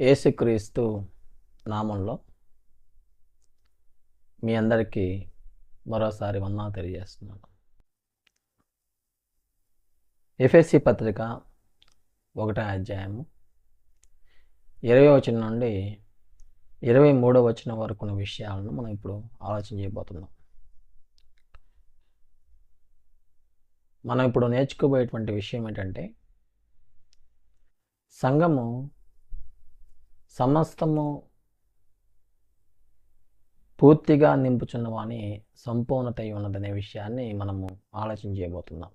యేసుక్రీస్తు నామంలో మీ అందరికీ మరోసారి వందనాలు తెలియజేస్తున్నాను. ఎఫెసీ పత్రిక 1వ అధ్యాయము 20వ వచనం నుండి 23వ వచనం వరకు ఉన్న విషయాలను మనం ఇప్పుడు ఆలోచన చేయబోతున్నాం. మనం ఇప్పుడు నేర్చుకోబోయేటువంటి విషయం ఏంటంటే, సంఘము సమస్తము పూర్తిగా నింపుచున్నవాని సంపూర్ణత ఉన్నదనే విషయాన్ని మనము ఆలోచన చేయబోతున్నాం.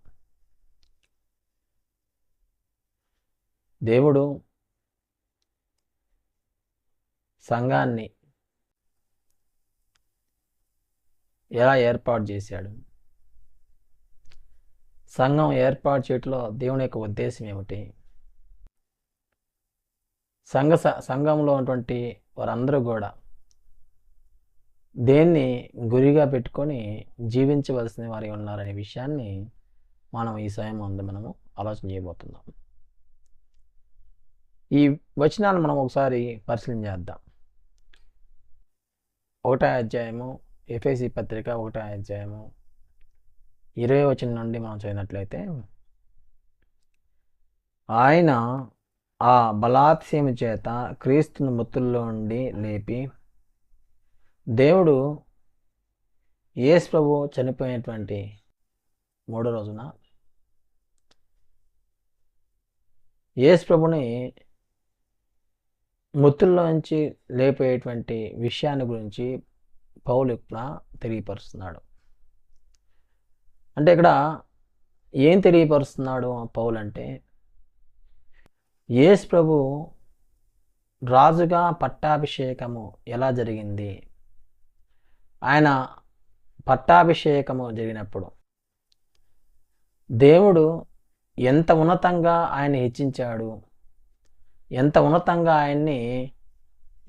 దేవుడు సంఘాన్ని ఎలా ఏర్పాటు చేశాడు, సంఘం ఏర్పాటు చేయటంలో దేవుని యొక్క ఉద్దేశం ఏమిటి, సంఘంలో ఉన్నటువంటి వారందరూ కూడా దేన్ని గురిగా పెట్టుకొని జీవించవలసిన వారి ఉన్నారనే విషయాన్ని మనం ఈ సమయం ముందు మనము ఆలోచన చేయబోతున్నాం. ఈ వచనాలు మనం ఒకసారి పరిశీలన చేద్దాం. 1వ అధ్యాయము ఎఫెసీ పత్రిక 1వ అధ్యాయము 20వ వచనం నుండి మనం చదివినట్లయితే, ఆయన ఆ బలాత్సయము చేత క్రీస్తును మృతుల్లో నుండి లేపి, దేవుడు యేసు ప్రభు చనిపోయినటువంటి 3వ రోజున యేసు ప్రభుని మృతుల్లోంచి లేపేటువంటి విషయాన్ని గురించి పౌలు ఇక్కడ తెలియపరుస్తున్నాడు. అంటే ఇక్కడ ఏం తెలియపరుస్తున్నాడు పౌలు అంటే, యేసు ప్రభు రాజుగా పట్టాభిషేకము ఎలా జరిగింది, ఆయన పట్టాభిషేకము జరిగినప్పుడు దేవుడు ఎంత ఉన్నతంగా ఆయన హెచ్చించాడు, ఎంత ఉన్నతంగా ఆయన్ని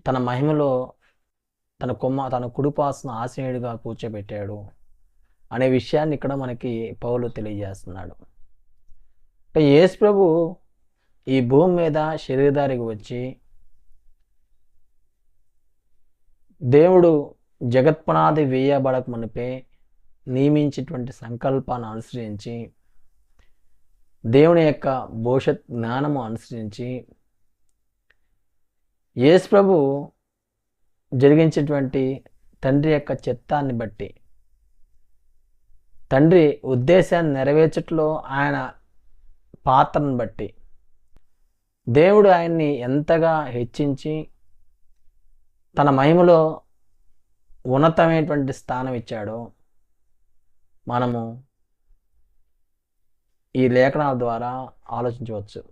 తన మహిమలో తన కుడిపాసన ఆసీనుడిగా కూర్చోబెట్టాడు అనే విషయాన్ని ఇక్కడ మనకి పౌలు తెలియజేస్తున్నాడు. అంటే యేసు ప్రభు ఈ భూమి మీద శరీరధారికి వచ్చి దేవుడు జగత్పునాది వేయబడక మునిపే నియమించేటువంటి సంకల్పాన్ని అనుసరించి, దేవుని యొక్క భవిష్యత్ జ్ఞానము అనుసరించి, యేసు ప్రభు జరిగించేటువంటి తండ్రి యొక్క చిత్తాన్ని బట్టి, తండ్రి ఉద్దేశాన్ని నెరవేర్చట్లో ఆయన పాత్రను బట్టి దేవుడు ఆయన్ని ఎంతగా హెచ్చించి తన మహిమలో ఉన్నతమైనటువంటి స్థానం ఇచ్చాడో మనము ఈ లేఖనాల ద్వారా ఆలోచించవచ్చు.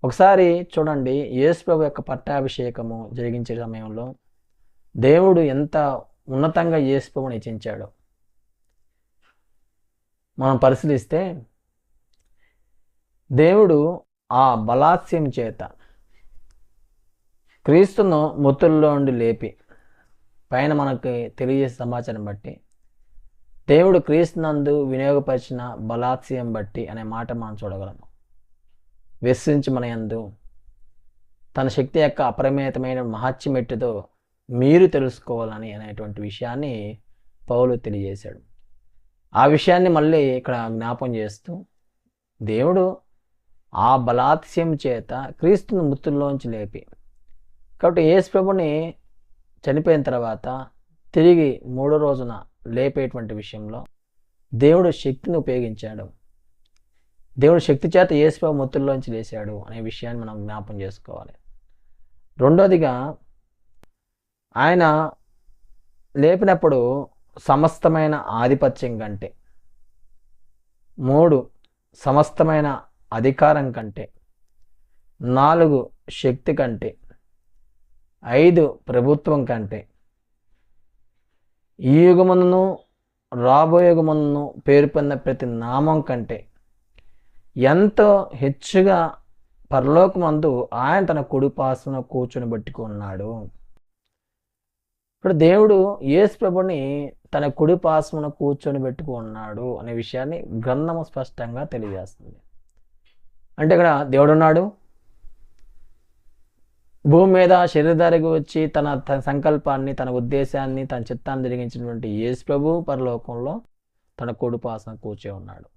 ఒకసారి చూడండి, యేసు ప్రభు యొక్క పట్టాభిషేకము జరిగించే సమయంలో దేవుడు ఎంత ఉన్నతంగా యేసు ప్రభుని హెచ్చించాడో మనం పరిశీలిస్తే, దేవుడు ఆ బలాత్స్యం చేత క్రీస్తును మృతుల్లో నుండి లేపి, పైన మనకి తెలియజేసే సమాచారం బట్టి దేవుడు క్రీస్తునందు వినియోగపరిచిన బలాత్స్యం బట్టి అనే మాట మనం చూడగలము. విశ్వసించి మన యందు తన శక్తి యొక్క అపరిమితమైన మహత్యమెట్టుతో మీరు తెలుసుకోవాలని అనేటువంటి విషయాన్ని పౌలు తెలియజేశాడు. ఆ విషయాన్ని మళ్ళీ ఇక్కడ జ్ఞాపం చేస్తూ, దేవుడు ఆ బలాత్స్యం చేత క్రీస్తును మృతుల్లోంచి లేపి, కాబట్టి యేసు ప్రభుని చనిపోయిన తర్వాత తిరిగి 3వ రోజున లేపేటువంటి విషయంలో దేవుడు శక్తిని ఉపయోగించాడు. దేవుడు శక్తి చేత యేసు ప్రభు మృతుల్లోంచి లేచాడు అనే విషయాన్ని మనం జ్ఞాపం చేసుకోవాలి. రెండోదిగా, ఆయన లేపినప్పుడు సమస్తమైన ఆధిపత్యం కంటే, 3 సమస్తమైన అధికారం కంటే, 4 శక్తి కంటే, 5 ప్రభుత్వం కంటే, ఈ యుగమును రాబోయే యుగమును పేరు పొందిన ప్రతి నామం కంటే ఎంతో హెచ్చుగా పరలోకమందు ఆయన తన కుడిపాసన కూర్చొని పెట్టుకున్నాడు. ఇప్పుడు దేవుడు యేసు ప్రభుని తన కుడిపాసమున కూర్చొని పెట్టుకున్నాడు అనే విషయాన్ని గ్రంథము స్పష్టంగా తెలియజేస్తుంది. అంటే ఇక్కడ దేవుడు ఉన్నాడు, భూమి మీద శరీరధారికి వచ్చి తన సంకల్పాన్ని, తన ఉద్దేశాన్ని, తన చిత్తాన్ని జరిగించినటువంటి యేసు ప్రభు పరలోకంలో తన కుడిపాసన కూర్చొని ఉన్నాడు.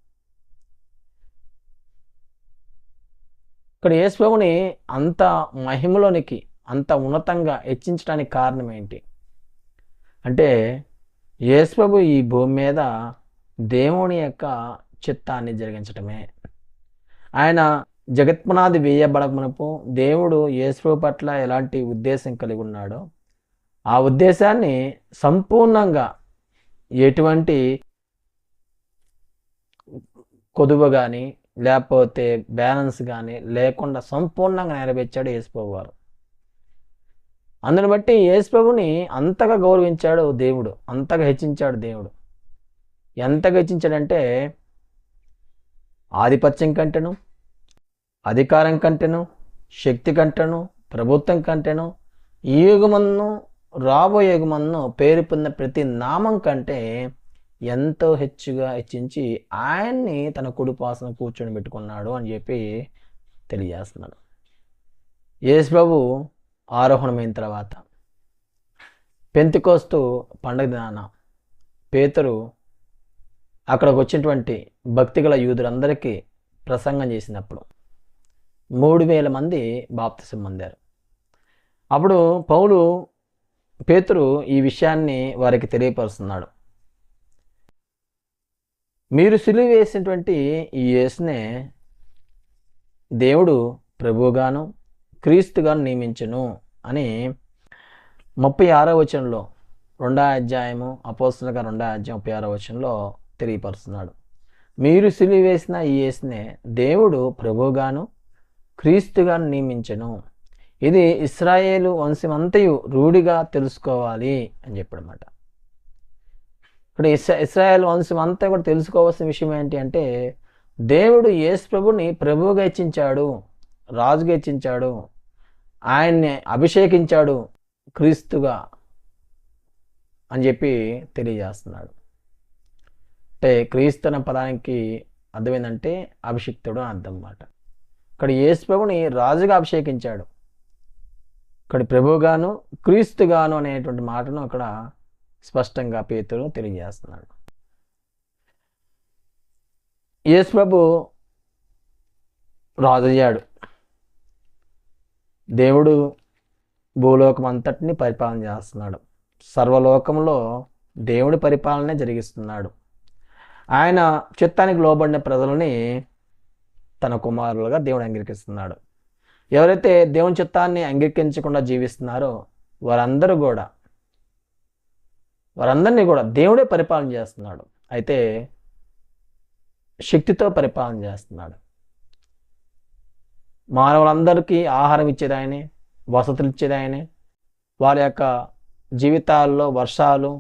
ఇక్కడ యేసు ప్రభుని అంత మహిమలోనికి, అంత ఉన్నతంగా హెచ్చించడానికి కారణం ఏంటి అంటే, యేసు ప్రభు ఈ భూమి మీద దేవుని యొక్క చిత్తాన్ని జరిగించటమే. ఆయన జగత్పునాది వేయబడమునపు దేవుడు యేసు ప్రభు పట్ల ఎలాంటి ఉద్దేశం కలిగి ఉన్నాడో ఆ ఉద్దేశాన్ని సంపూర్ణంగా ఎటువంటి కొదువ కానీ లేకపోతే బ్యాలెన్స్ కానీ లేకుండా సంపూర్ణంగా నెరవేర్చాడు యేసు ప్రభు వారు. అందుని బట్టి యేసు ప్రభుని అంతగా గౌరవించాడు దేవుడు, అంతగా హెచ్చించాడు దేవుడు. ఎంతగా హెచ్చించాడంటే ఆధిపత్యం కంటేను, అధికారం కంటేను, శక్తి కంటేను, ప్రభుత్వం కంటేను, ఈ యుగమన్ను రాబోయే యుగమన్ను పేరు పొందిన ప్రతి నామం కంటే ఎంతో హెచ్చుగా హెచ్చించి ఆయన్ని తన కుడిపాసన కూర్చొని పెట్టుకున్నాడు అని చెప్పి తెలియజేస్తున్నాడు. యేసు ప్రభు ఆరోహణమైన తర్వాత పెంతెకోస్తు పండుగ దినాన పేతురు అక్కడికి వచ్చినటువంటి భక్తిగల యూదులందరికీ ప్రసంగం చేసినప్పుడు 3000 మంది బాప్తిసం పొందారు. అప్పుడు పేతురు ఈ విషయాన్ని వారికి తెలియపరుస్తున్నాడు. మీరు సిలువ వేసినటువంటి ఈ యేసునే దేవుడు ప్రభువుగాను క్రీస్తుగాను నియమించును అని 36వ వచనంలో 2వ అధ్యాయము అపోస్తలుల 2వ అధ్యాయం 36వ వచనంలో తెలియపరుస్తున్నాడు. మీరు సిలువ వేసిన ఈ యేసునే దేవుడు ప్రభువుగాను క్రీస్తుగాను నియమించును. ఇది ఇశ్రాయేలు వంశమంతయు రూఢిగా తెలుసుకోవాలి అని చెప్పాడన్నమాట. ఇక్కడ ఇశ్రాయేల్ వంశం అంతా కూడా తెలుసుకోవాల్సిన విషయం ఏంటి అంటే, దేవుడు యేసు ప్రభుని ప్రభువుగా హెచ్చించాడు, రాజుగా హెచ్చించాడు, ఆయన్ని అభిషేకించాడు క్రీస్తుగా అని చెప్పి తెలియజేస్తున్నాడు. అంటే క్రీస్తు అనే పదానికి అర్థం ఏంటంటే అభిషిక్తుడు అని అర్థం అన్నమాట. ఇక్కడ యేసు ప్రభుని రాజుగా అభిషేకించాడు, ఇక్కడ ప్రభువుగాను క్రీస్తుగాను అనేటువంటి మాటను అక్కడ స్పష్టంగా పేతురు తెలియజేస్తున్నాడు. యేసు ప్రభు రాజు అయ్యాడు. దేవుడు భూలోకం అంతటిని పరిపాలన చేస్తున్నాడు. సర్వలోకంలో దేవుడి పరిపాలనే జరిగిస్తున్నాడు. ఆయన చిత్తానికి లోబడిన ప్రజలని తన కుమారులుగా దేవుడు అంగీకరిస్తున్నాడు. ఎవరైతే దేవుని చిత్తాన్ని అంగీకరించకుండా జీవిస్తున్నారో వారందరినీ కూడా దేవుడే పరిపాలన చేస్తున్నాడు. అయితే శక్తితో పరిపాలన చేస్తున్నాడు. మానవులందరికీ ఆహారం ఇచ్చేది ఆయనే, వసతులు ఇచ్చేది ఆయనే, వారి యొక్క జీవితాల్లో వర్షాలు,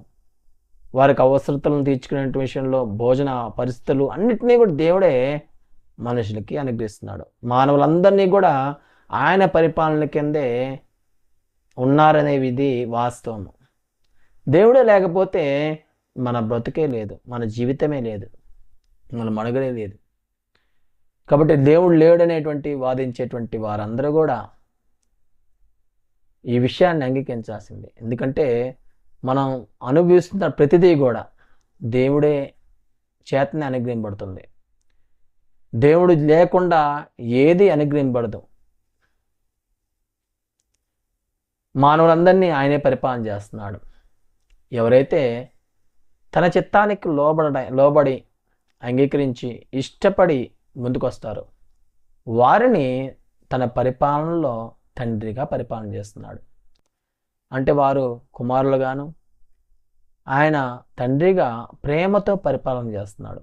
వారికి అవసరతలను తీర్చుకునే విషయంలో భోజన పరిస్థితులు అన్నిటినీ కూడా దేవుడే మనుషులకి అనుగ్రహిస్తున్నాడు. మానవులందరినీ కూడా ఆయన పరిపాలన కిందే ఉన్నారనే విధి వాస్తవము. దేవుడే లేకపోతే మన బ్రతుకే లేదు, మన జీవితమే లేదు, మన మనుగడే లేదు. కాబట్టి దేవుడు లేడనేటువంటి వాదించేటువంటి వారందరూ కూడా ఈ విషయాన్ని అంగీకరించాల్సిందే. ఎందుకంటే మనం అనుభవిస్తున్న ప్రతిదీ కూడా దేవుడే చేతనే అనుగ్రహింపబడుతుంది. దేవుడు లేకుండా ఏది అనుగ్రహింపబడదు. మానవులందరినీ ఆయనే పరిపాలన చేస్తున్నాడు. ఎవరైతే తన చిత్తానికి లోబడి అంగీకరించి ఇష్టపడి ముందుకొస్తారో వారిని తన పరిపాలనలో తండ్రిగా పరిపాలన చేస్తున్నాడు. అంటే వారు కుమారులుగాను ఆయన తండ్రిగా ప్రేమతో పరిపాలన చేస్తున్నాడు.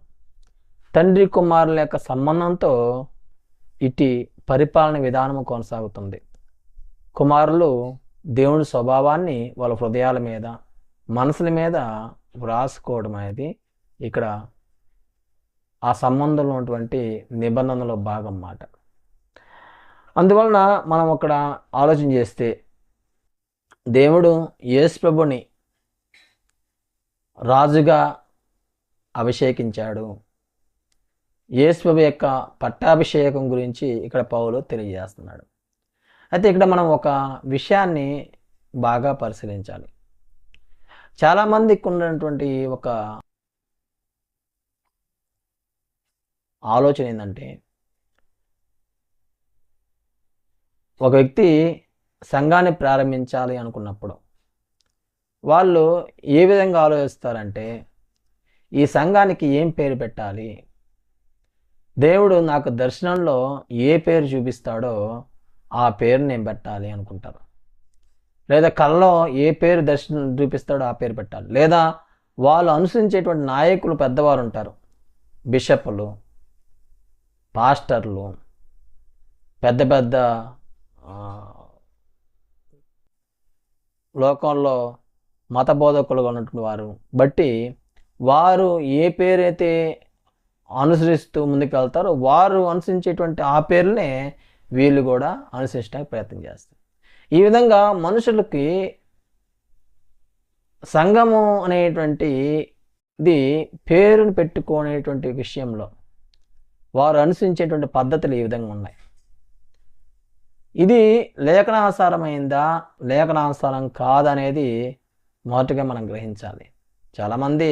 తండ్రి కుమారుల యొక్క సంబంధంతో ఇటు పరిపాలన విధానము కొనసాగుతుంది. కుమారులు దేవుని స్వభావాన్ని వాళ్ళ హృదయాల మీద, మనసుల మీద వ్రాసుకోవడం అనేది ఇక్కడ ఆ సంబంధంలో ఉన్నటువంటి నిబంధనలో భాగం అన్నమాట. అందువలన మనం అక్కడ ఆలోచన చేస్తే దేవుడు యేసు ప్రభుని రాజుగా అభిషేకించాడు. యేసు ప్రభు యొక్క పట్టాభిషేకం గురించి ఇక్కడ పౌలు తెలియజేస్తున్నాడు. అయితే ఇక్కడ మనం ఒక విషయాన్ని బాగా పరిశీలించాలి. చాలామందికి ఉన్నటువంటి ఒక ఆలోచన ఏంటంటే, ఒక వ్యక్తి సంఘాన్ని ప్రారంభించాలి అనుకున్నప్పుడు వాళ్ళు ఏ విధంగా ఆలోచిస్తారంటే, ఈ సంఘానికి ఏం పేరు పెట్టాలి, దేవుడు నాకు దర్శనంలో ఏ పేరు చూపిస్తాడో ఆ పేరు నేను పెట్టాలి అనుకుంటారు. లేదా కళ్ళలో ఏ పేరు దర్శనం చూపిస్తాడో ఆ పేరు పెట్టాలి. లేదా వాళ్ళు అనుసరించేటువంటి నాయకులు పెద్దవారు ఉంటారు, బిషప్లు, పాస్టర్లు, పెద్ద పెద్ద లోకంలో మత బోధకులుగా ఉన్నటువంటి వారు బట్టి వారు ఏ పేరైతే అనుసరిస్తూ ముందుకు వెళ్తారో వారు అనుసరించేటువంటి ఆ పేరునే వీళ్ళు కూడా అనుసరించడానికి ప్రయత్నం చేస్తారు. ఈ విధంగా మనుషులకి సంఘము అనేటువంటి ఇది పేరును పెట్టుకునేటువంటి విషయంలో వారు అనుసరించేటువంటి పద్ధతులు ఈ విధంగా ఉన్నాయి. ఇది లేఖనానుసారమైందా లేఖనానుసారం కాదనేది మొదటగా మనం గ్రహించాలి. చాలామంది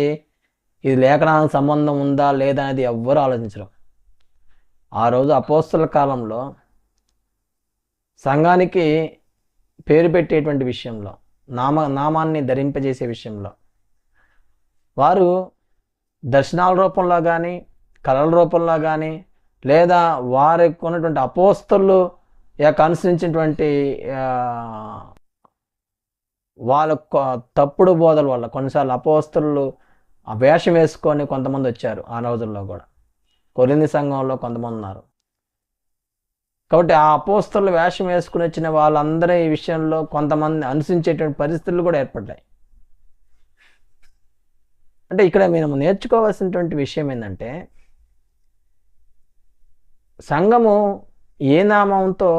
ఇది లేఖనానికి సంబంధం ఉందా లేదా అనేది ఎవ్వరూ ఆలోచించరు. ఆ రోజు అపోస్తల కాలంలో సంఘానికి పేరు పెట్టేటువంటి విషయంలో, నామాన్ని ధరింపజేసే విషయంలో వారు దర్శనాల రూపంలో కానీ కళల రూపంలో కానీ లేదా వారికి ఉన్నటువంటి అపోస్తలు అనుసరించినటువంటి వాళ్ళ తప్పుడు బోధల వల్ల కొన్నిసార్లు అపోస్తలు ఆ వేషం వేసుకొని కొంతమంది వచ్చారు. ఆ రోజుల్లో కూడా కొరింథీ సంఘంలో కొంతమంది ఉన్నారు. కాబట్టి ఆ అపోస్తలు వేషం వేసుకుని వచ్చిన వాళ్ళందరూ ఈ విషయంలో కొంతమంది అనుసరించేటువంటి పరిస్థితులు కూడా ఏర్పడ్డాయి. అంటే ఇక్కడ మేము నేర్చుకోవాల్సినటువంటి విషయం ఏంటంటే, సంఘము ఏ నామంతో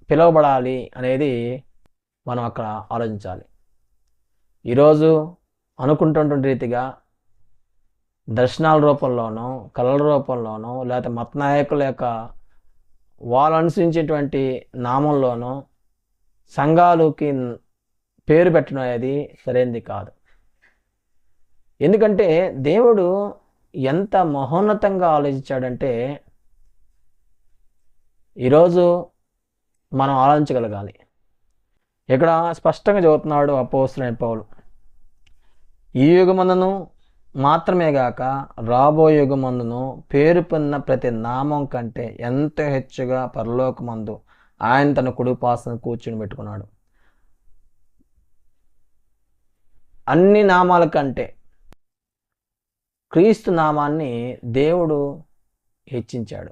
పిలువబడాలి అనేది మనం అక్కడ ఆలోచించాలి. ఈరోజు అనుకుంటున్నటువంటి రీతిగా దర్శనాల రూపంలోనో కళల రూపంలోనో లేకపోతే మత నాయకుల యొక్క వాళ్ళు అనుసరించేటువంటి నామంలోనో సంఘాలకి పేరు పెట్టడం అనేది సరైనది కాదు. ఎందుకంటే దేవుడు ఎంత మహోన్నతంగా ఆలోచించాడంటే ఈరోజు మనం ఆలోచించగలగాలి. ఇక్కడ స్పష్టంగా చెబుతున్నాడు అపోస్తలుడైన పౌలు, ఈ యుగమందును మాత్రమే గాక రాబోయే యుగమందును పేరు పొందిన ప్రతి నామం కంటే ఎంతో హెచ్చుగా పరలోకమందు ఆయన తన కుడిపాసన కూర్చుని పెట్టుకున్నాడు. అన్ని నామాల కంటే క్రీస్తు నామాన్ని దేవుడు హెచ్చించాడు.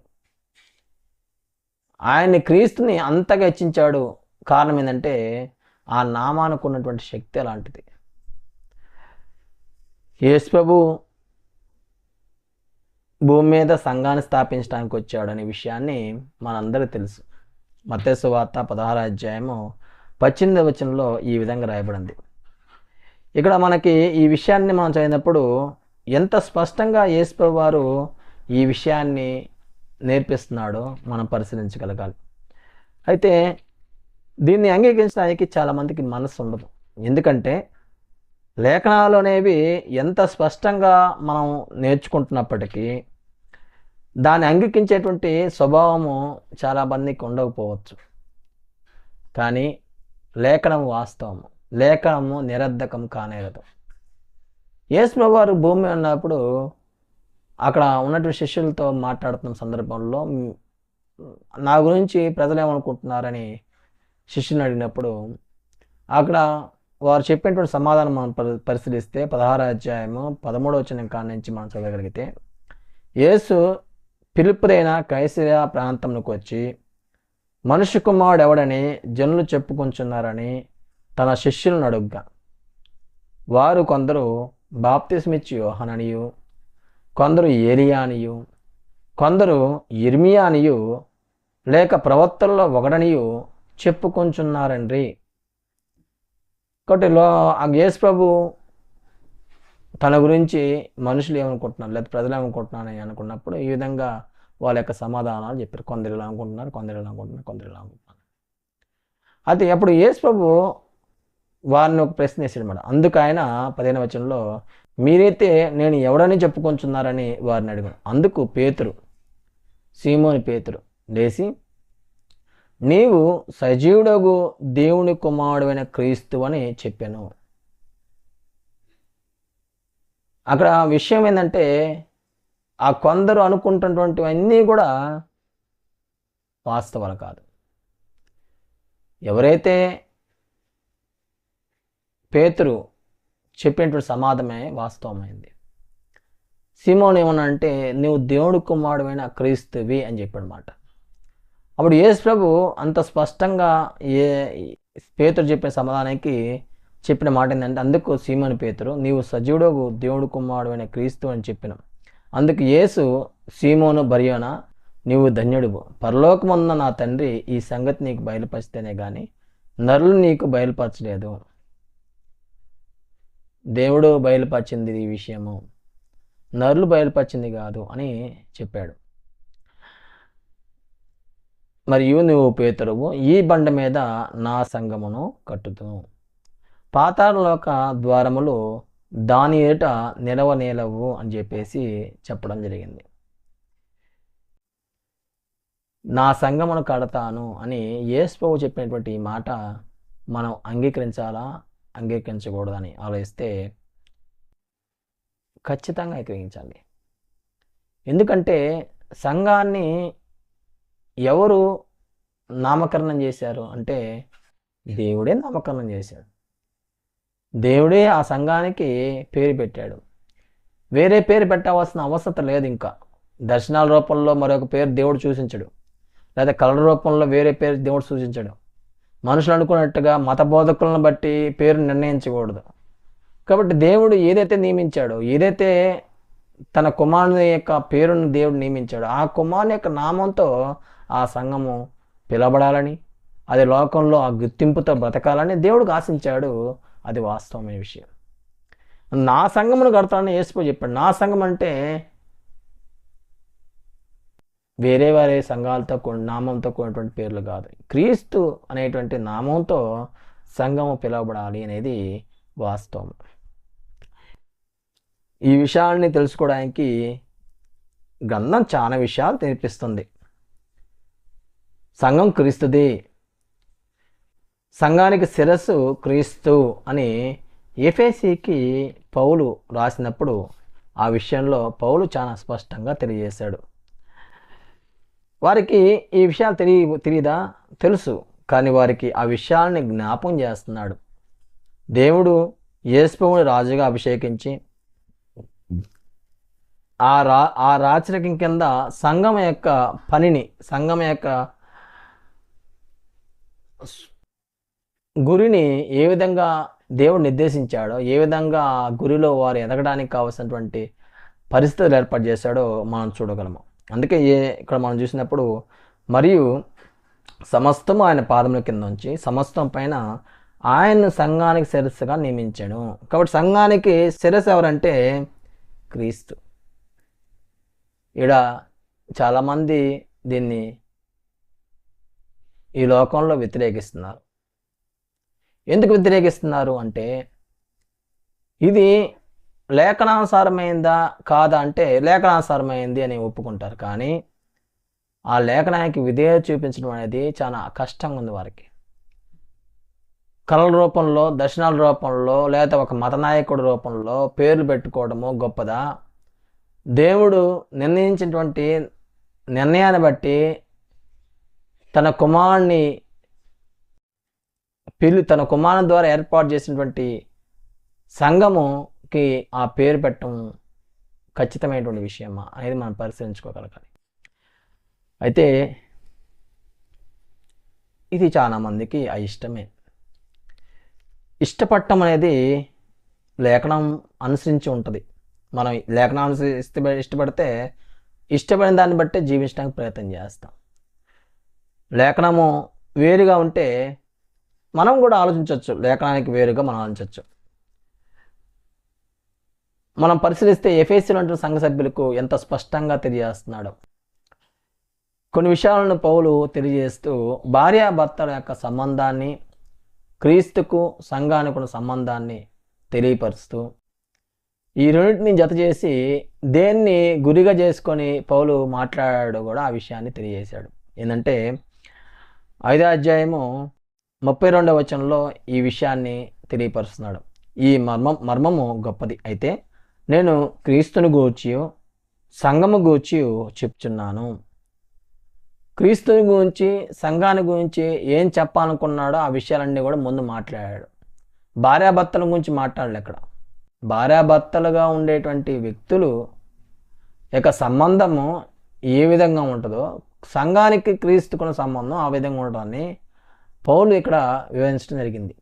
ఆయన్ని క్రీస్తుని అంతగా హెచ్చించాడు. కారణం ఏంటంటే ఆ నామానికి ఉన్నటువంటి శక్తి అలాంటిది. యేసు ప్రభు భూమి మీద సంఘాన్ని స్థాపించడానికి వచ్చాడు అనే విషయాన్ని మనందరికీ తెలుసు. మత్తయి సువార్త 16వ అధ్యాయము 18వ వచనంలో ఈ విధంగా రాయబడింది. ఇక్కడ మనకి ఈ విషయాన్ని మనం చదివినప్పుడు ఎంత స్పష్టంగా యేసు ప్రభు వారు ఈ విషయాన్ని నేర్పిస్తున్నాడో మనం పరిశీలించగలగాలి. అయితే దీన్ని అంగీకరించడానికి చాలామందికి మనసు ఉండదు. ఎందుకంటే లేఖనాలు అనేవి ఎంత స్పష్టంగా మనం నేర్చుకుంటున్నప్పటికీ దాన్ని అంగీకరించేటువంటి స్వభావము చాలా మందికి ఉండకపోవచ్చు. కానీ లేఖనం వాస్తవము, లేఖనము నిరర్ధకం కానేరదు. యేసు ప్రభు వారు భూమి ఉన్నప్పుడు అక్కడ ఉన్నటువంటి శిష్యులతో మాట్లాడుతున్న సందర్భంలో నా గురించి ప్రజలు ఏమనుకుంటున్నారని శిష్యుని అడిగినప్పుడు అక్కడ వారు చెప్పినటువంటి సమాధానం మనం పరిశీలిస్తే 16వ అధ్యాయము 13వ వచనం కాడ నుంచి మనం చదవగలిగితే, యేసు ఫిలిప్పుదైన కైసరియా ప్రాంతంలోకి వచ్చి మనుష్య కుమారుడు ఎవడని జనులు చెప్పుకుంటున్నారని తన శిష్యులను అడుగ్గా, వారు కొందరు బాప్తిస్మిచ్చి యోహాననియు, కొందరు ఏలియా అనియు, కొందరు యిర్మియా అనియు, లేక ప్రవక్తల్లో ఒకడనియు చెప్పుకొంచున్నారండ్రి. కాబట్టి యేసు ప్రభు తన గురించి మనుషులు ఏమనుకుంటున్నారు లేదా ప్రజలు ఏమనుకుంటున్నారని అనుకున్నప్పుడు ఈ విధంగా వాళ్ళ యొక్క సమాధానాలు చెప్పారు. కొందరు ఇలా అనుకుంటున్నారు, కొందరు ఇలా అనుకుంటున్నారు, కొందరు ఇలా అనుకుంటున్నారు. అయితే అప్పుడు యేసు ప్రభు వారిని ఒక ప్రశ్న వేసాడు అన్నమాట. అందుకు ఆయన 15వ వచనంలో, మీరైతే నేను ఎవడని చెప్పుకొంచున్నారని వారిని అడిగాను. అందుకు పేతురు, సీమోని పేతురు లేచి, నీవు సజీవుడగు దేవుని కుమారుడైన క్రీస్తు అని చెప్పాను. అక్కడ విషయం ఏంటంటే, ఆ కొందరు అనుకుంటున్నటువంటివన్నీ కూడా వాస్తవాలు కాదు. ఎవరైతే పేతురు చెప్పినటువంటి సమాధమే వాస్తవమైంది. సీమోను ఏమన్నా అంటే, నువ్వు దేవుడి కుమారుడైన క్రీస్తువి అని చెప్పాడనమాట. అప్పుడు యేసు ప్రభు అంత స్పష్టంగా పేతురు చెప్పిన సమాధానానికి చెప్పిన మాట ఏంటంటే, అందుకు సీమోను పేతురు, నీవు సజీవుడగు దేవుడి కుమారుడైన క్రీస్తు అని చెప్పినాం. అందుకు యేసు, సీమోను బర్యోనా, నీవు ధన్యుడువు, పరలోకమున్న నా తండ్రి ఈ సంగతి నీకు బయలుపరిస్తేనే కానీ నరులు నీకు బయలుపరచలేదు, దేవుడు బయలుపరిచింది ఈ విషయము, నరులు బయలుపరిచింది కాదు అని చెప్పాడు. మరియు నువ్వు పేతురువు, ఈ బండ మీద నా సంఘమును కట్టుదును, పాతాళలోక ద్వారములు దాని ఎదుట నిలవనేలవు అని చెప్పేసి చెప్పడం జరిగింది. నా సంఘమును కడతాను అని యేసు ప్రభువు చెప్పినటువంటి ఈ మాట మనం అంగీకరించాలా, అంగీకరించకూడదని ఆలోచిస్తే ఖచ్చితంగా అంగీకరించాలి. ఎందుకంటే సంఘాన్ని ఎవరు నామకరణం చేశారు అంటే, దేవుడే నామకరణం చేశాడు. దేవుడే ఆ సంఘానికి పేరు పెట్టాడు. వేరే పేరు పెట్టవలసిన అవసరం లేదు. ఇంకా దర్శనాల రూపంలో మరొక పేరు దేవుడు సూచించడు, లేదా కళల రూపంలో వేరే పేరు దేవుడు సూచించడు. మనుషులు అనుకున్నట్టుగా మత బోధకులను బట్టి పేరు నిర్ణయించకూడదు. కాబట్టి దేవుడు ఏదైతే నియమించాడో, ఏదైతే తన కుమారుని యొక్క పేరును దేవుడు నియమించాడో, ఆ కుమారుని యొక్క నామంతో ఆ సంఘము పిలబడాలని, అది లోకంలో ఆ గుర్తింపుతో బ్రతకాలని దేవుడికి ఆశించాడు. అది వాస్తవమైన విషయం. నా సంఘమును కడతానని యేసు చెప్పాడు. నా సంఘం అంటే వేరే వేరే సంఘాలతో నామంతో కూడినటువంటి పేర్లు కాదు. క్రీస్తు అనేటువంటి నామంతో సంఘము పిలువబడాలి అనేది వాస్తవం. ఈ విషయాల్ని తెలుసుకోవడానికి గ్రంథం చాలా విషయాలు నేర్పిస్తుంది. సంఘం క్రీస్తుది, సంఘానికి శిరస్సు క్రీస్తు అని ఎఫెసీకి పౌలు రాసినప్పుడు ఆ విషయంలో పౌలు చాలా స్పష్టంగా తెలియజేశాడు. వారికి ఈ విషయాలు తెలియదా? తెలుసు. కానీ వారికి ఆ విషయాలని జ్ఞాపకం చేస్తున్నాడు. దేవుడు యేసుని రాజుగా అభిషేకించి ఆ రాచరికం కింద సంఘం యొక్క పనిని, సంఘం యొక్క గురిని ఏ విధంగా దేవుడు నిర్దేశించాడో, ఏ విధంగా ఆ గురిలో వారు ఎదగడానికి కావాల్సినటువంటి పరిస్థితులు ఏర్పాటు చేశాడో మనం చూడగలము. అందుకే ఇక్కడ మనం చూసినప్పుడు, మరియు సమస్తం ఆయన పాదముల కింద ఉంచి సమస్తం పైన ఆయన సంఘానికి శిరస్సుగా నియమించాడు. కాబట్టి సంఘానికి శిరస్సు ఎవరంటే క్రీస్తు. ఈడ చాలామంది దీన్ని ఈ లోకంలో వ్యతిరేకిస్తున్నారు. ఎందుకు వ్యతిరేకిస్తున్నారు అంటే, ఇది లేఖనానుసారమైందా కాదా అంటే లేఖనానుసారమైంది అని ఒప్పుకుంటారు. కానీ ఆ లేఖనానికి విధేయత చూపించడం అనేది చాలా కష్టంగా ఉంది వారికి. కళల రూపంలో, దర్శనాల రూపంలో, లేదా ఒక మత నాయకుడి రూపంలో పేర్లు పెట్టుకోవడము గొప్పదా? దేవుడు నిర్ణయించినటువంటి నిర్ణయాన్ని బట్టి తన కుమారుని తన కుమారుని ద్వారా ఏర్పాటు చేసినటువంటి సంఘముకి ఆ పేరు పెట్టడం ఖచ్చితమైనటువంటి విషయమా అనేది మనం పరిశీలించుకోగలగాలి. అయితే ఇది చాలామందికి అయిష్టమే. ఇష్టపడటం అనేది లేఖనం అనుసరించి ఉంటుంది. మనం లేఖనం ఇష్టపడితే ఇష్టపడిన దాన్ని బట్టే జీవించడానికి ప్రయత్నం చేస్తాం. లేఖనము వేరుగా ఉంటే మనం కూడా ఆలోచించవచ్చు, లేఖనానికి వేరుగా మనం ఆలోచించవచ్చు. మనం పరిశీలిస్తే ఎఫెసీలో సంఘ సభ్యులకు ఎంత స్పష్టంగా తెలియజేస్తున్నాడు. కొన్ని విషయాలను పౌలు తెలియజేస్తూ భార్యాభర్తల యొక్క సంబంధాన్ని, క్రీస్తుకు సంఘానికి ఉన్న సంబంధాన్ని తెలియపరుస్తూ ఈ రెండింటిని జత చేసి దేన్ని గురిగా చేసుకొని పౌలు మాట్లాడాడు కూడా ఆ విషయాన్ని తెలియజేశాడు. ఏంటంటే 5వ అధ్యాయము 32వ వచనంలో ఈ విషయాన్ని తెలియపరుస్తున్నాడు. ఈ మర్మము గొప్పది. అయితే నేను క్రీస్తుని గూర్చి సంఘము గూర్చి చెప్తున్నాను. క్రీస్తుని గురించి, సంఘాన్ని గురించి ఏం చెప్పాలనుకున్నాడో ఆ విషయాలన్నీ కూడా ముందు మాట్లాడాడు. భార్యాభర్తల గురించి మాట్లాడలే ఇక్కడ. భార్యాభర్తలుగా ఉండేటువంటి వ్యక్తులు యొక్క సంబంధము ఏ విధంగా ఉంటుందో, సంఘానికి క్రీస్తుకున్న సంబంధం ఆ విధంగా ఉండడాన్ని పౌలు ఇక్కడ వివరించడం జరిగింది.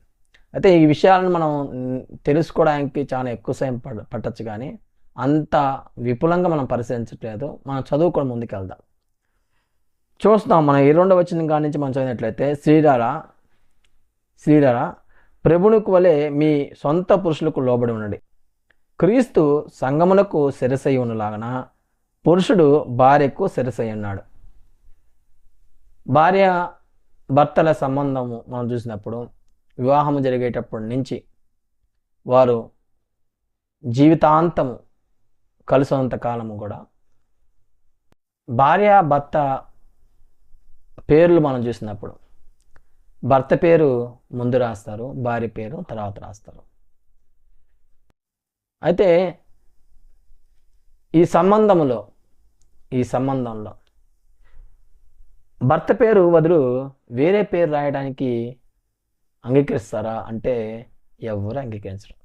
అయితే ఈ విషయాలను మనం తెలుసుకోవడానికి చాలా ఎక్కువ సమయం పట్టచ్చు, కానీ అంత విపులంగా మనం పరిశీలించట్లేదు. మనం చదువుకొని ముందుకెళ్దాం. చూస్తాం. మనం 22వ వచనం కాడి నుంచి మనం చదివినట్లయితే, స్త్రీలారా ప్రభువుకు వలె మీ సొంత పురుషులకు లోబడి ఉండండి. క్రీస్తు సంఘమునకు శిరసై ఉన్నలాగన పురుషుడు భార్యకు శిరసై ఉన్నాడు. భార్య భర్తల సంబంధము మనం చూసినప్పుడు వివాహము జరిగేటప్పటి నుంచి వారు జీవితాంతము కలిసినంత కాలము కూడా భార్య భర్త పేర్లు మనం చూసినప్పుడు భర్త పేరు ముందు రాస్తారు, భార్య పేరు తర్వాత రాస్తారు. అయితే ఈ సంబంధంలో భర్త పేరు బదులు వేరే పేరు రాయడానికి అంగీకరిస్తారా అంటే ఎవరు అంగీకరించరు.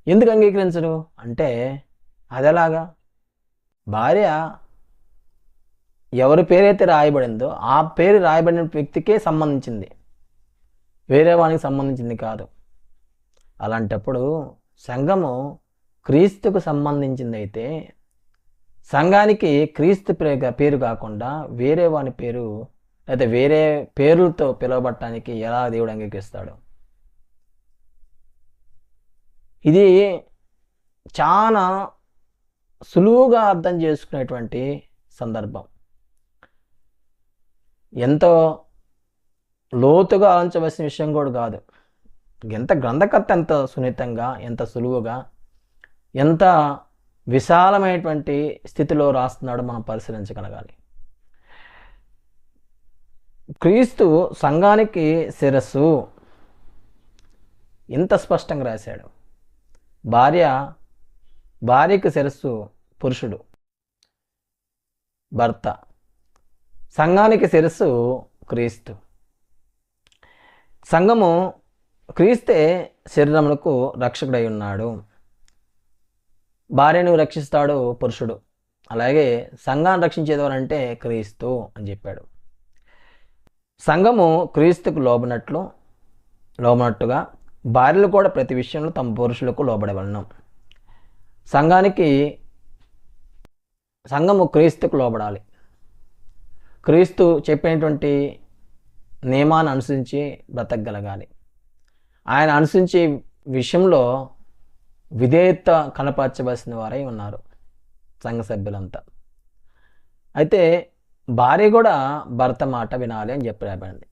ఎందుకు అంగీకరించరు అంటే అదేలాగా భార్య ఎవరి పేరైతే రాయబడిందో ఆ పేరు రాయబడిన వ్యక్తికే సంబంధించింది, వేరే వానికి సంబంధించింది కాదు. అలాంటప్పుడు సంఘము క్రీస్తుకు సంబంధించింది అయితే సంఘానికి క్రీస్తు పేరు కాకుండా వేరే వాని పేరు లేదా వేరే పేరుతో పిలువబడటానికి ఎలా దేవుడు అంగీకరిస్తాడు? ఇది చాలా సులువుగా అర్థం చేసుకునేటువంటి సందర్భం. ఎంతో లోతుగా ఆలోచించవలసిన విషయం కూడా కాదు. ఎంత గ్రంథకర్త ఎంత సున్నితంగా, ఎంత సులువుగా, ఎంత విశాలమైనటువంటి స్థితిలో రాస్తున్నాడో మనం పరిశీలించగలగాలి. క్రీస్తు సంఘానికి శిరస్సు ఇంత స్పష్టంగా రాశాడు. భార్యకు శిరస్సు పురుషుడు, భర్త. సంఘానికి శిరస్సు క్రీస్తు. సంఘము క్రీస్తే శరీరములకు రక్షకుడై ఉన్నాడు. భార్యను రక్షిస్తాడు పురుషుడు. అలాగే సంఘాన్ని రక్షించేదవరంటే క్రీస్తు అని చెప్పాడు. సంఘము క్రీస్తుకు లోబడినట్టుగా భార్యలు కూడా ప్రతి విషయంలో తమ పురుషులకు లోబడవలను. సంఘము క్రీస్తుకు లోబడాలి. క్రీస్తు చెప్పినటువంటి నియమాన్ని అనుసరించి బ్రతకగలగాలి. ఆయన అనుసరించే విషయంలో విధేయత కనపరచవలసిన వారై ఉన్నారు సంఘ సభ్యులంతా. అయితే భార్య కూడా భర్త మాట వినాలి అని చెప్పి రాబడింది.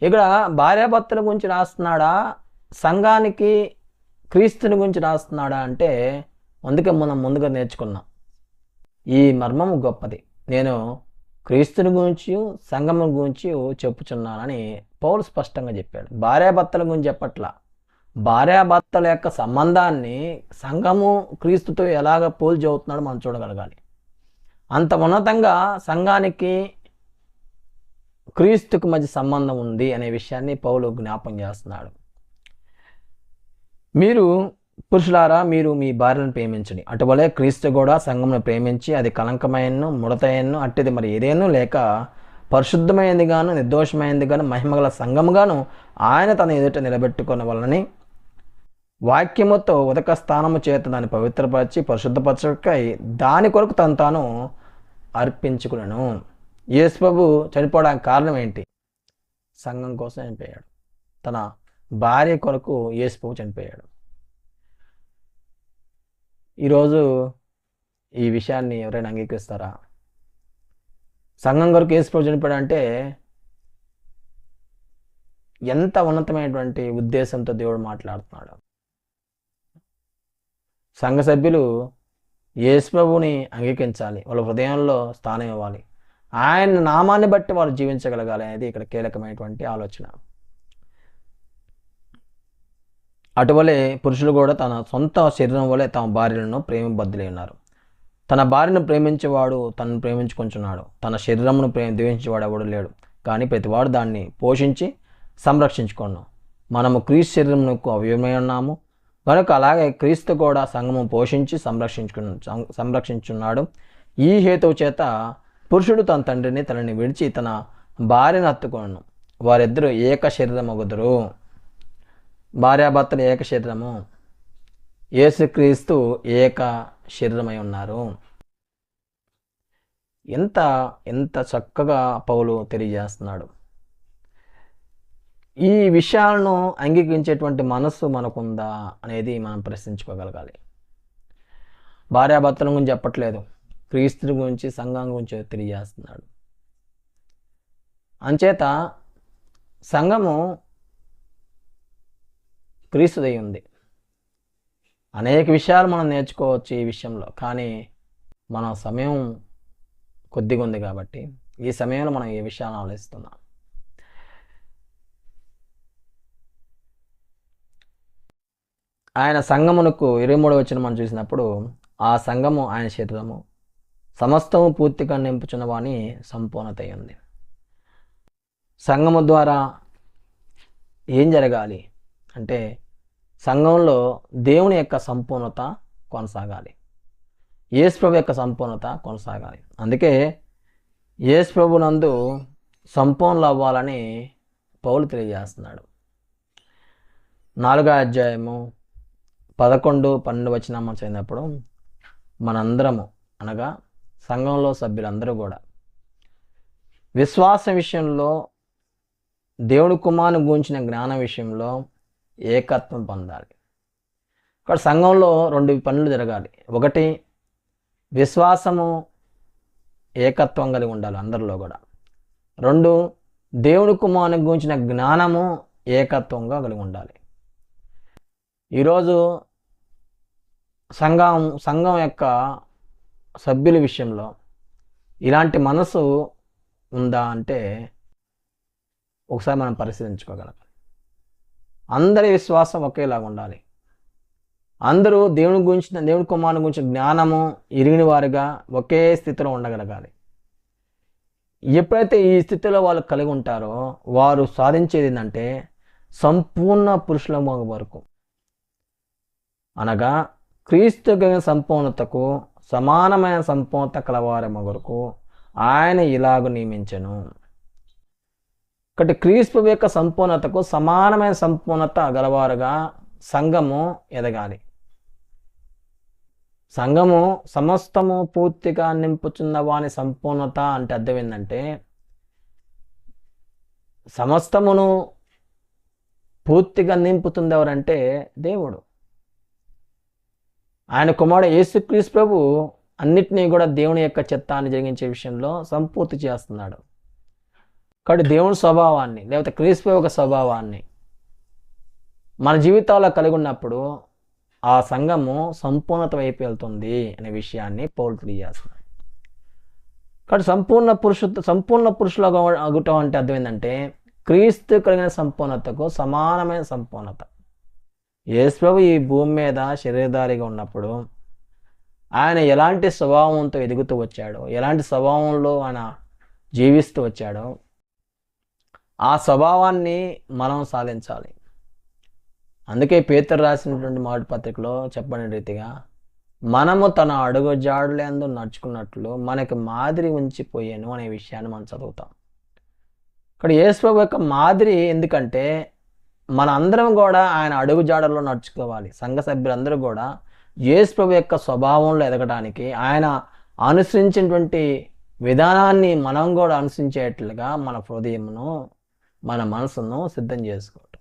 ఇక్కడ భార్యాభర్తల గురించి రాస్తున్నాడా, సంఘానికి క్రీస్తుని గురించి రాస్తున్నాడా అంటే అందుకే మనం ముందుగా నేర్చుకున్నాం. ఈ మర్మము గొప్పది. నేను క్రీస్తుని గురించి సంఘము గురించి చెప్పుచున్నానని పౌలు స్పష్టంగా చెప్పాడు. భార్యాభర్తల గురించి చెప్పట్లా. భార్యాభర్తల యొక్క సంబంధాన్ని సంఘము క్రీస్తుతో ఎలాగ పోల్చి అవుతున్నాడో మనం చూడగలగాలి. అంత ఉన్నతంగా సంఘానికి క్రీస్తుకు మధ్య సంబంధం ఉంది అనే విషయాన్ని పౌలు జ్ఞాపం చేస్తున్నాడు. పురుషులారా మీరు మీ భార్యను ప్రేమించండి, అటువలే క్రీస్తు కూడా సంఘమును ప్రేమించి అది కలంకమైనను ముడతయను అట్టిది మరి ఏదేనూ లేక పరిశుద్ధమైనది గాను నిర్దోషమైనది గాను మహిమగల సంఘముగాను ఆయన తన ఎదుట నిలబెట్టుకున్న వలనని వాక్యముతో ఉదక స్థానము చేత దాన్ని పవిత్రపరిచి పరిశుద్ధపరచకై దాని కొరకు తాను అర్పించుకున్నాను. యేసు ప్రభు చనిపోవడానికి కారణం ఏంటి? సంఘం కోసం చనిపోయాడు. తన భార్య కొరకు యేసు ప్రభు చనిపోయాడు. ఈరోజు ఈ విషయాన్ని ఎవరైనా అంగీకరిస్తారా? సంఘం కొరకు యేసు ప్రభు చనిపోయాడంటే ఎంత ఉన్నతమైనటువంటి ఉద్దేశంతో దేవుడు మాట్లాడుతున్నాడు. సంఘ సభ్యులు యేసు ప్రభువుని అంగీకరించాలి, వాళ్ళ హృదయంలో స్థానం ఇవ్వాలి, ఆయన నామాన్ని బట్టి వాళ్ళు జీవించగలగాలి అనేది ఇక్కడ కీలకమైనటువంటి ఆలోచన. అటువలే పురుషులు కూడా తన సొంత శరీరం వలె తమ భార్యలను ప్రేమబద్ధులై ఉన్నారు. తన భార్యను ప్రేమించేవాడు తనను ప్రేమించుకుంటున్నాడు. తన శరీరమును ద్వేషించేవాడు ఎవడు లేడు, కానీ ప్రతివాడు దాన్ని పోషించి సంరక్షించుకున్నాం. మనము క్రీస్తు శరీరమునకు అవయవమై ఉన్నాము కనుక అలాగే క్రీస్తు కూడా సంఘము పోషించి సంరక్షించున్నాడు. ఈ హేతువు చేత పురుషుడు తన తండ్రిని తనని విడిచి తన భార్యను హత్తుకొను, వారిద్దరూ ఏక శరీరమగుదురు. భార్యాభర్తలు ఏక శరీరము, యేసుక్రీస్తు ఏక శరీరమై ఉన్నారు. ఎంత ఎంత చక్కగా పౌలు తెలియజేస్తున్నాడు. ఈ విషయాలను అంగీకరించేటువంటి మనస్సు మనకుందా అనేది మనం ప్రశ్నించుకోగలగాలి. భార్యాభర్తల గురించి చెప్పట్లేదు, క్రీస్తు గురించి సంఘం గురించి తెలియజేస్తున్నాడు. అంచేత సంఘము క్రీస్తుదై ఉంది. అనేక విషయాలు మనం నేర్చుకోవచ్చు ఈ విషయంలో, కానీ మన సమయం కొద్దిగా ఉంది కాబట్టి ఈ సమయంలో మనం ఈ విషయాలను ఆలోచిస్తున్నాం. ఆయన సంఘమునకు 23వ వచనం మనం చూసినప్పుడు, ఆ సంఘము ఆయన శరీరము, సమస్తము పూర్తిగా నింపుచున్నవాని సంపూర్ణత ఉంది. సంఘము ద్వారా ఏం జరగాలి అంటే సంఘంలో దేవుని యొక్క సంపూర్ణత కొనసాగాలి, యేసు ప్రభు యొక్క సంపూర్ణత కొనసాగాలి. అందుకే యేసు ప్రభు నందు సంపూర్ణలు అవ్వాలని పౌలు తెలియజేస్తున్నాడు. 4వ అధ్యాయము 11, 12 వచనం మనం చదివినప్పుడు, మనందరము అనగా సంఘంలో సభ్యులందరూ కూడా విశ్వాసం విషయంలో, దేవుని కుమారుని గురించిన జ్ఞానం విషయంలో ఏకత్వం పొందాలి. ఇక్కడ సంఘంలో 2 పనులు జరగాలి. ఒకటి, విశ్వాసము ఏకత్వం కలిగి ఉండాలి అందరిలో కూడా. 2, దేవుని కుమారుని గురించిన జ్ఞానము ఏకత్వంగా కలిగి ఉండాలి. ఈరోజు సంఘం యొక్క సభ్యుల విషయంలో ఇలాంటి మనసు ఉందా అంటే ఒకసారి మనం పరిశీలించుకోగలగాలి. అందరి విశ్వాసం ఒకేలాగా ఉండాలి. అందరూ దేవుని కుమారుని గురించి జ్ఞానము ఎరిగిన వారిగా ఒకే స్థితిలో ఉండగలగాలి. ఎప్పుడైతే ఈ స్థితిలో వాళ్ళు కలిగి ఉంటారో వారు సాధించేది ఏంటంటే సంపూర్ణ పురుషుల వరకు, అనగా క్రీస్తు సంపూర్ణతకు సమానమైన సంపూర్ణత కలవారి వరకు ఆయన ఇలాగ నియమించెను. ఒకటి, క్రీస్తు యొక్క సంపూర్ణతకు సమానమైన సంపూర్ణత గలవారుగా సంఘము ఎదగాలి. సంఘము సమస్తము పూర్తిగా నింపుచున్న వాని సంపూర్ణత అంటే అర్థం ఏంటంటే సమస్తమును పూర్తిగా నింపుతుంది ఎవరంటే దేవుడు. ఆయన కుమారుడు యేసుక్రీస్తు ప్రభు అన్నిటినీ కూడా దేవుని యొక్క చిత్తాన్ని జరిగించే విషయంలో సంపూర్తి చేస్తున్నాడు. కాబట్టి దేవుని స్వభావాన్ని లేకపోతే క్రీస్తు యొక్క స్వభావాన్ని మన జీవితాల్లో కలిగి ఉన్నప్పుడు ఆ సంఘము సంపూర్ణత వైపు వెళ్తుంది అనే విషయాన్ని పౌలు తెలియజేస్తున్నాడు. కాబట్టి సంపూర్ణ పురుషులు అగుటం అంటే అర్థం ఏంటంటే క్రీస్తు కలిగిన సంపూర్ణతకు సమానమైన సంపూర్ణత. యేసు ప్రభు ఈ భూమి మీద శరీరధారిగా ఉన్నప్పుడు ఆయన ఎలాంటి స్వభావంతో ఎదుగుతూ వచ్చాడో, ఎలాంటి స్వభావంలో ఆయన జీవిస్తూ వచ్చాడో ఆ స్వభావాన్ని మనం సాధించాలి. అందుకే పేతురు రాసినటువంటి మొదటి పత్రికలో చెప్పబడిన రీతిగా మనము తన అడుగు జాడులందు నడుచుకున్నట్లు మనకి మాదిరి ఉంచిపోయాను అనే విషయాన్ని మనం చదువుతాం. ఇక్కడ యేసు ప్రభు యొక్క మాదిరి ఎందుకంటే మన అందరం కూడా ఆయన అడుగు జాడల్లో నడుచుకోవాలి. సంఘ సభ్యులందరూ కూడా యేసు ప్రభు యొక్క స్వభావంలో ఎదగడానికి ఆయన అనుసరించినటువంటి విధానాన్ని మనం కూడా అనుసరించేట్లుగా మన హృదయమును మన మనసును సిద్ధం చేసుకోవటం.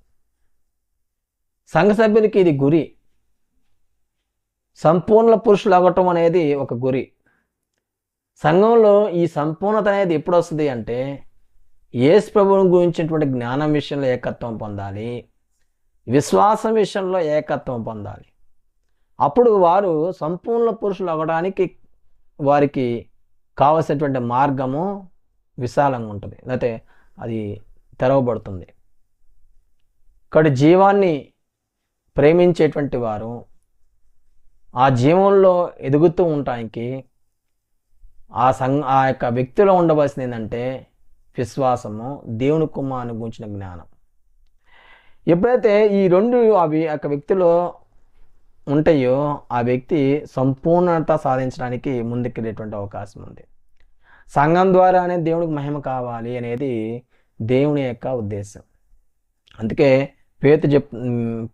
సంఘ సభ్యులకి ఇది గురి. సంపూర్ణ పురుషులు అవ్వటం అనేది ఒక గురి. సంఘంలో ఈ సంపూర్ణత అనేది ఎప్పుడు వస్తుంది అంటే యేసు ప్రభువుని గురించినటువంటి జ్ఞానం విషయంలో ఏకత్వం పొందాలి, విశ్వాసం విషయంలో ఏకత్వం పొందాలి. అప్పుడు వారు సంపూర్ణ పురుషులు అవ్వడానికి వారికి కావలసినటువంటి మార్గము విశాలంగా ఉంటుంది, లేకపోతే అది తెరవబడుతుంది. ఇక్కడ జీవాన్ని ప్రేమించేటువంటి వారు ఆ జీవంలో ఎదుగుతూ ఉండటానికి ఆ యొక్క వ్యక్తిలో ఉండవలసింది ఏంటంటే విశ్వాసము, దేవుని కుమారుని గురించిన జ్ఞానం. ఎప్పుడైతే ఈ రెండు అవి ఆ వ్యక్తిలో ఉంటాయో ఆ వ్యక్తి సంపూర్ణత సాధించడానికి ముందుకెళ్ళేటువంటి అవకాశం ఉంది. సంఘం ద్వారానే దేవునికి మహిమ కావాలి అనేది దేవుని యొక్క ఉద్దేశం. అందుకే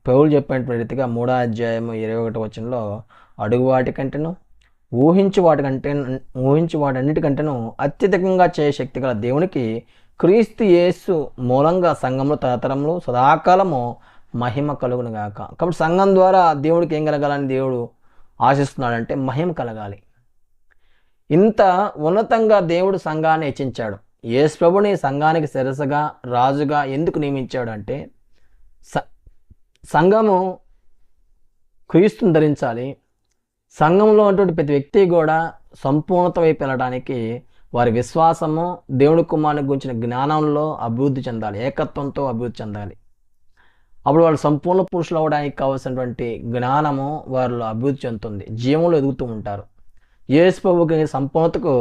పౌలు చెప్పినటువంటి రీతిగా 3వ అధ్యాయం 21వ వచనంలో అడుగు వాటికంటేను ఊహించి వాటన్నిటికంటేను అత్యధికంగా చేయ శక్తి గల దేవునికి క్రీస్తు యేసు మూలంగా సంఘంలో తరతరములు సదాకాలము మహిమ కలుగును గాక. కాబట్టి సంఘం ద్వారా దేవుడికి ఏం కలగాలని దేవుడు ఆశిస్తున్నాడంటే మహిమ కలగాలి. ఇంత ఉన్నతంగా దేవుడు సంఘాన్ని హెచ్చించాడు. యేసు ప్రభుని సంఘానికి శిరస్సుగా రాజుగా ఎందుకు నియమించాడు అంటే సంఘము క్రీస్తుని ధరించాలి. సంఘంలో ఉన్నటువంటి ప్రతి వ్యక్తి కూడా సంపూర్ణత వైపు వెళ్ళడానికి వారి విశ్వాసము, దేవుని కుమారుని గురించిన జ్ఞానంలో అభివృద్ధి చెందాలి, ఏకత్వంతో అభివృద్ధి చెందాలి. అప్పుడు వాళ్ళు సంపూర్ణ పురుషులు అవ్వడానికి కావాల్సినటువంటి జ్ఞానము వారిలో అభివృద్ధి చెందుతుంది, జీవంలో ఎదుగుతూ ఉంటారు. యేసు ప్రభువుకి సంపూర్ణతకు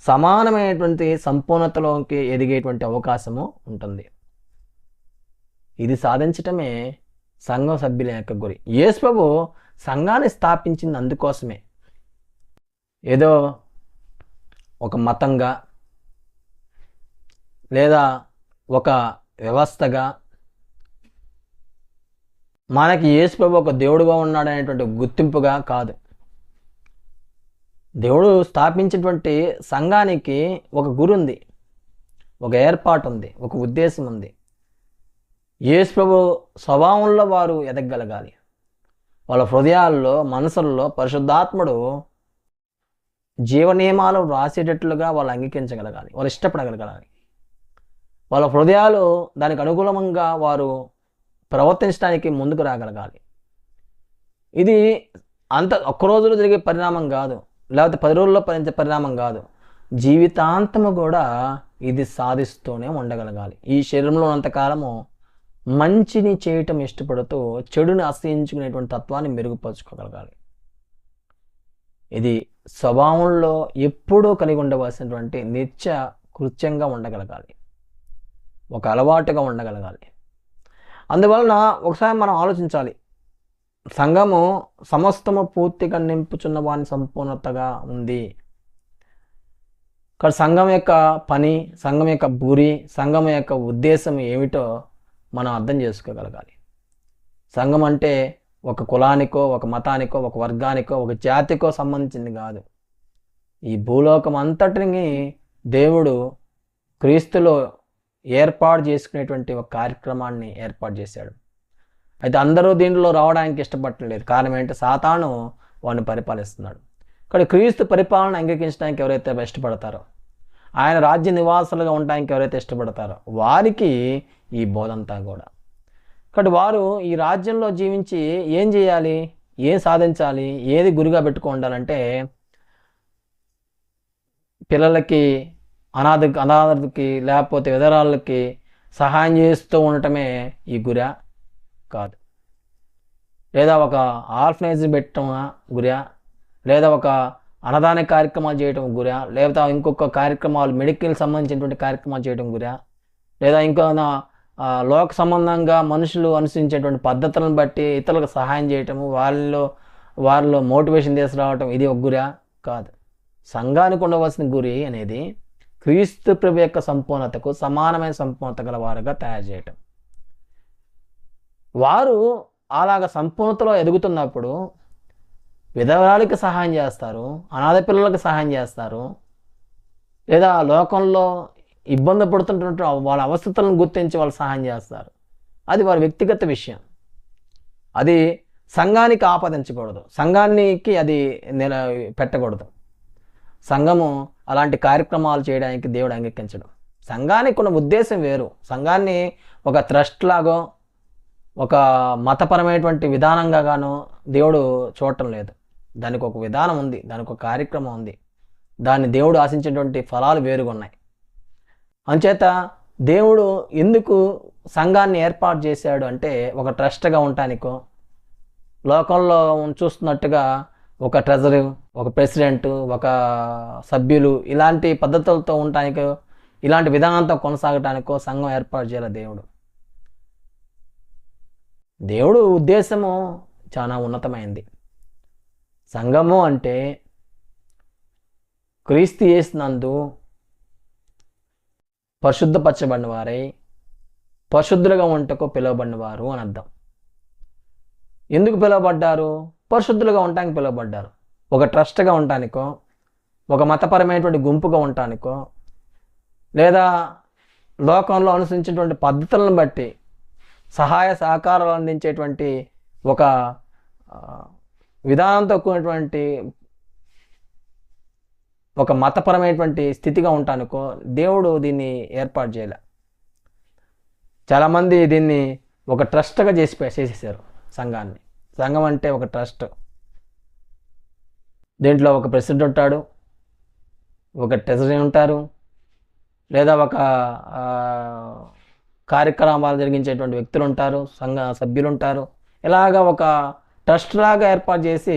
సమానమైనటువంటి సంపూర్ణతలోకి ఎదిగేటువంటి అవకాశము ఉంటుంది. ఇది సాధించటమే సంఘం సభ్యుల యొక్క గురి. యేసు ప్రభు సంఘాన్ని స్థాపించింది అందుకోసమే. ఏదో ఒక మతంగా లేదా ఒక వ్యవస్థగా మనకి యేసు ప్రభు ఒక దేవుడుగా ఉన్నాడనేటువంటి గుర్తింపుగా కాదు. దేవుడు స్థాపించినటువంటి సంఘానికి ఒక గురి ఉంది, ఒక ఏర్పాటు ఉంది, ఒక ఉద్దేశం ఉంది. యేసు ప్రభు స్వభావంలో వారు ఎదగగలగాలి. వాళ్ళ హృదయాల్లో, మనసుల్లో పరిశుద్ధాత్ముడు జీవనియమాలు రాసేటట్లుగా వాళ్ళు అంగీకరించగలగాలి, వాళ్ళు ఇష్టపడగలగాలి. వాళ్ళ హృదయాలు దానికి అనుకూలంగా వారు ప్రవర్తించడానికి ముందుకు రాగలగాలి. ఇది అంత ఒక్క రోజులో జరిగే పరిణామం కాదు, లేకపోతే 10 రోజుల్లో పరిణామం కాదు. జీవితాంతము కూడా ఇది సాధిస్తూనే ఉండగలగాలి. ఈ శరీరంలో ఉన్నంతకాలము మంచిని చేయటం ఇష్టపడుతూ చెడుని అసహించుకునేటువంటి తత్వాన్ని మెరుగుపరుచుకోగలగాలి. ఇది స్వభావంలో ఎప్పుడూ కలిగి ఉండవలసినటువంటి నిత్య కృత్యంగా ఉండగలగాలి, ఒక అలవాటుగా ఉండగలగాలి. అందువలన ఒకసారి మనం ఆలోచించాలి. సంఘము సమస్తము పూర్తిగా నింపుచున్న వాని సంపూర్ణతగా ఉంది. ఇక్కడ సంఘం యొక్క పని, సంఘం యొక్క గురి, సంఘం యొక్క ఉద్దేశం ఏమిటో మనం అర్థం చేసుకోగలగాలి. సంఘం అంటే ఒక కులానికో, ఒక మతానికో, ఒక వర్గానికో, ఒక జాతికో సంబంధించింది కాదు. ఈ భూలోకం అంతటిని దేవుడు క్రీస్తులో ఏర్పాటు చేసుకునేటువంటి ఒక కార్యక్రమాన్ని ఏర్పాటు చేశాడు. అయితే అందరూ దీంట్లో రావడానికి ఇష్టపడలేదు. కారణం ఏంటంటే సాతాను వాడిని పరిపాలిస్తున్నాడు. ఇక్కడ క్రీస్తు పరిపాలన అంగీకరించడానికి ఎవరైతే ఇష్టపడతారో, ఆయన రాజ్య నివాసులుగా ఉండడానికి ఎవరైతే ఇష్టపడతారో వారికి ఈ బోధంతా కూడా. కాబట్టి వారు ఈ రాజ్యంలో జీవించి ఏం చేయాలి, ఏం సాధించాలి, ఏది గురిగా పెట్టుకుండాలంటే పిల్లలకి, అనాథకి లేకపోతే విధరాళ్ళకి సహాయం చేస్తూ ఉండటమే ఈ గురా కాదు. లేదా ఒక ఆర్ఫనైజ్ పెట్టడం గురా, లేదా ఒక అన్నదాన కార్యక్రమాలు చేయడం గురా, లేదా ఇంకొక కార్యక్రమాలు మెడికల్ సంబంధించినటువంటి కార్యక్రమాలు చేయడం గురా, లేదా ఇంకో లోక సంబంధంగా మనుషులు అనుసరించేటువంటి పద్ధతులను బట్టి ఇతరులకు సహాయం చేయటము, వారిలో మోటివేషన్ తీసుకురావటం, ఇది ఒక గురా కాదు. సంఘానికి ఉండవలసిన గురి అనేది క్రీస్తు ప్రభు యొక్క సంపూర్ణతకు సమానమైన సంపూర్ణత గల వారుగా తయారు చేయటం. వారు అలాగ సంపూర్ణతలో ఎదుగుతున్నప్పుడు విధవరాలకి సహాయం చేస్తారు, అనాథ పిల్లలకు సహాయం చేస్తారు, లేదా లోకంలో ఇబ్బంది పడుతుంటే వాళ్ళ అవస్థలను గుర్తించి వాళ్ళు సహాయం చేస్తారు. అది వారి వ్యక్తిగత విషయం. అది సంఘానికి ఆపాదించకూడదు, సంఘానికి అది పెట్టకూడదు. సంఘము అలాంటి కార్యక్రమాలు చేయడానికి దేవుడు అంగీకరించడు. సంఘానికి ఉన్న ఉద్దేశం వేరు. సంఘాన్ని ఒక ట్రస్ట్ లాగో ఒక మతపరమైనటువంటి విధానంగా గాను దేవుడు చూడటం లేదు. దానికి ఒక విధానం ఉంది, దానికి ఒక కార్యక్రమం ఉంది, దాన్ని దేవుడు ఆశించేటువంటి ఫలాలు వేరుగా ఉన్నాయి. అంచేత దేవుడు ఎందుకు సంఘాన్ని ఏర్పాటు చేశాడు అంటే ఒక ట్రస్ట్గా ఉండటానికో, లోకంలో చూస్తున్నట్టుగా ఒక ట్రెజరీ, ఒక ప్రెసిడెంట్, ఒక సభ్యులు ఇలాంటి పద్ధతులతో ఉండటానికో, ఇలాంటి విధానంతో కొనసాగటానికో సంఘం ఏర్పాటు చేయాలి దేవుడు. దేవుడు ఉద్దేశము చాలా ఉన్నతమైంది. సంఘము అంటే క్రీస్తు యేసునందు పరిశుద్ధపరచబడిన వారై పరిశుద్ధులుగా ఉంటకు పిలువబడిన వారు అని అర్థం. ఎందుకు పిలువబడ్డారు? పరిశుద్ధులుగా ఉండటానికి పిలువబడ్డారు. ఒక ట్రస్ట్గా ఉండటానికో, ఒక మతపరమైనటువంటి గుంపుగా ఉండటానికో, లేదా లోకంలో అనుసరించేటువంటి పద్ధతులను బట్టి సహాయ సహకారాలు అందించేటువంటి ఒక విధానంతో కూడినటువంటి ఒక మతపరమైనటువంటి స్థితిగా ఉండటానికో దేవుడు దీన్ని ఏర్పాటు చేయలే. చాలామంది దీన్ని ఒక ట్రస్ట్గా చేసేసారు సంఘాన్ని. సంఘం అంటే ఒక ట్రస్ట్. దీంట్లో ఒక ప్రెసిడెంట్ ఉంటాడు, ఒక ట్రెజరీ ఉంటారు, లేదా ఒక కార్యక్రమాలు జరిగించేటువంటి వ్యక్తులు ఉంటారు, సంఘ సభ్యులు ఉంటారు. ఇలాగా ఒక ట్రస్ట్ లాగా ఏర్పాటు చేసి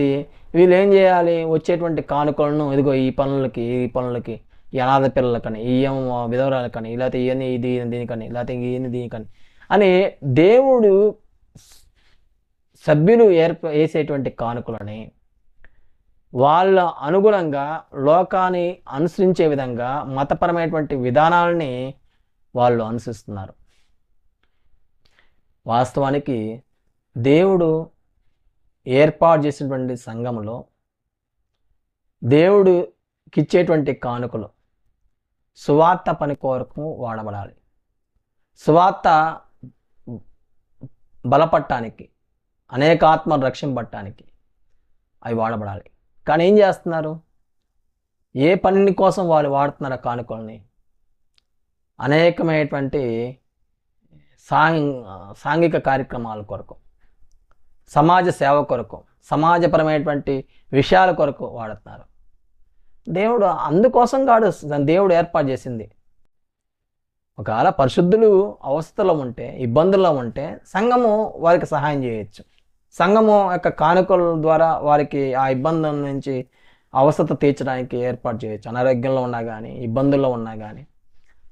వీళ్ళు ఏం చేయాలి, వచ్చేటువంటి కానుకలను ఇదిగో ఈ పనులకి ఈ అనాథ పిల్లలకని, ఈ విధవరాలకని, లేకపోతే ఇవన్నీ ఇది దీనికని, లేకపోతే ఇవన్నీ దీనికని అని దేవుడు సభ్యులు వేసేటువంటి కానుకలని వాళ్ళ అనుగుణంగా లోకాన్ని అనుసరించే విధంగా మతపరమైనటువంటి విధానాలని వాళ్ళు అనుసరిస్తున్నారు. వాస్తవానికి దేవుడు ఏర్పాటు చేసినటువంటి సంఘంలో దేవుడికి ఇచ్చేటువంటి కానుకలు సువార్త పని కొరకు వాడబడాలి. సువార్త బలపడటానికి, అనేక ఆత్మలు రక్షింపబడటానికి అవి వాడబడాలి. కానీ ఏం చేస్తున్నారు? ఏ పని కోసం వాళ్ళు వాడుతున్నారు ఆ కానుకల్ని? అనేకమైనటువంటి సాంఘిక కార్యక్రమాల కొరకు, సమాజ సేవ కొరకు, సమాజపరమైనటువంటి విషయాల కొరకు వాడుతున్నారు. దేవుడు అందుకోసం కాదు దేవుడు ఏర్పాటు చేసింది. ఒకవేళ పరిశుద్ధులు అవస్థలో ఉంటే, ఇబ్బందుల్లో ఉంటే సంఘము వారికి సహాయం చేయొచ్చు. సంఘము యొక్క కానుకల ద్వారా వారికి ఆ ఇబ్బందుల నుంచి అవస్థత తీర్చడానికి ఏర్పాటు చేయొచ్చు. అనారోగ్యంలో ఉన్నా కానీ, ఇబ్బందుల్లో ఉన్నా కానీ,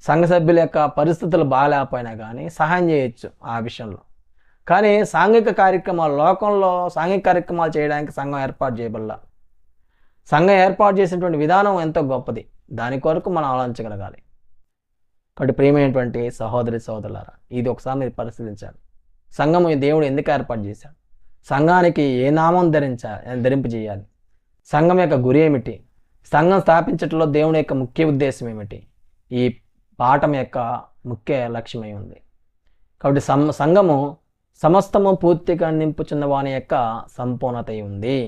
సంఘ సభ్యుల యొక్క పరిస్థితులు బాగాలేకపోయినా కానీ సహాయం చేయొచ్చు ఆ విషయంలో. కానీ సాంఘిక కార్యక్రమాలు, లోకంలో సాంఘిక కార్యక్రమాలు చేయడానికి సంఘం ఏర్పాటు చేయబల్ల. సంఘం ఏర్పాటు చేసినటువంటి విధానం ఎంతో గొప్పది. దాని కొరకు మనం ఆలోచించగలగాలి. కాబట్టి ప్రియమైనటువంటి సహోదరి సహోదరులారా, ఇది ఒకసారి మీరు పరిశీలించాలి. సంఘం దేవుడు ఎందుకు ఏర్పాటు చేశాడు? సంఘానికి ఏ నామం ధరింపజేయాలి? సంఘం యొక్క గురి ఏమిటి? సంఘం స్థాపించడంలో దేవుని యొక్క ముఖ్య ఉద్దేశం ఏమిటి? ఈ పాఠం యొక్క ముఖ్య లక్ష్యమై ఉంది. కాబట్టి సంఘము సమస్తము పూర్తిగా నింపుచున్న వాని యొక్క సంపూర్ణత ఉంది.